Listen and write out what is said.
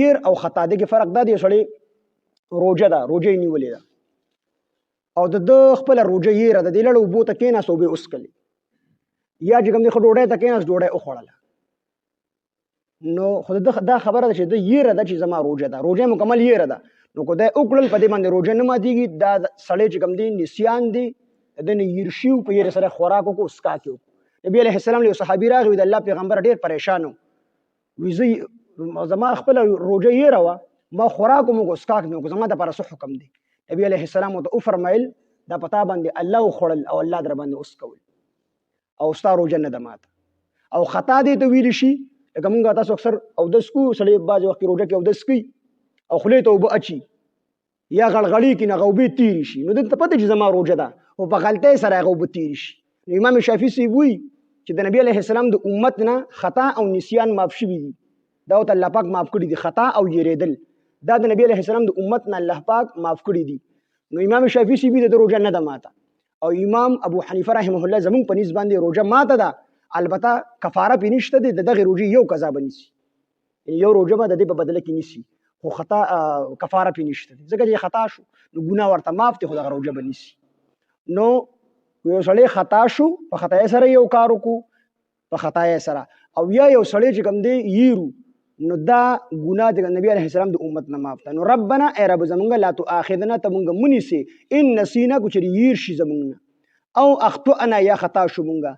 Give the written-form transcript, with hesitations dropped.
ير او خطا دغه فرق دا دی سړی روجه ده روجه نیولې ده او د خپل روجه یې را د لړو بوته کینا سو به اسکلی یا چې کوم د خډوړې ته کینا ډوړې او خړله نو خود دا خبره ده چې د یې را د چې زما روجه ده روجه مکمل یې را ده نو کو دا وکړل په دې باندې روجه نه ماتيږي دا سړی چې کوم دی نسیان دی د نه یرشیو په یې سره خوراکو کو اسکا کیو نبی عليه السلام له صحابي راغی د الله پیغمبر ډیر پریشان وي زما خپل روجه یې راوه ما خوراکو مو اسکا کیو زما د پر حکم دی نبی عليه السلام ته فرمایل دا پتا باندې الله خړل او الله در باندې اسکول او ستا روجه نه دمات او خطا دی ته ویل شي لکه مونږ تاسو اکثر او د سکو سړی باز وخت روجه کې او د سکی او خلی ته وب اچي یا غلغلی کې نه غوبې تیر شي نو دلته پته چې زما روجه ده او په غلطۍ سره غوبې تیر شي امام شافعي سی وی چې د نبی عليه السلام د امت نه خطا او نسیان معاف شوي دي دا ته الله پاک معاف کړی دي خطا او یریدل دا د نبی عليه السلام د امت نه الله پاک معاف کړی دي نو امام شافعي سی وی د روجه نه ده ماته او امام ابو حنیفه رحمه الله زمون په نسبت باندې روجه ماته ده البته کفاره پینشته دي دغه روجه یو قضا بنسي یو روجه به د دې په بدله کې نسی خو خطا کفاره پینشته دي ځکه چې خطا شو نو ګناه ورته معاف دي خو دغه روجه بنسي نو یو سړی خطا شو په خطا سره یو کار وکړو په خطا سره او یا یو سړی چې کوم دی یېرو نو دا ګناه د نبی عليه السلام د امت نه معاف ده نو ربنا ای رب زمونږ لا تؤاخذنا ته مونږ منی سي ان نسینا کو چې یېر شي زمونږ او اخطانا یا خطا شو مونږه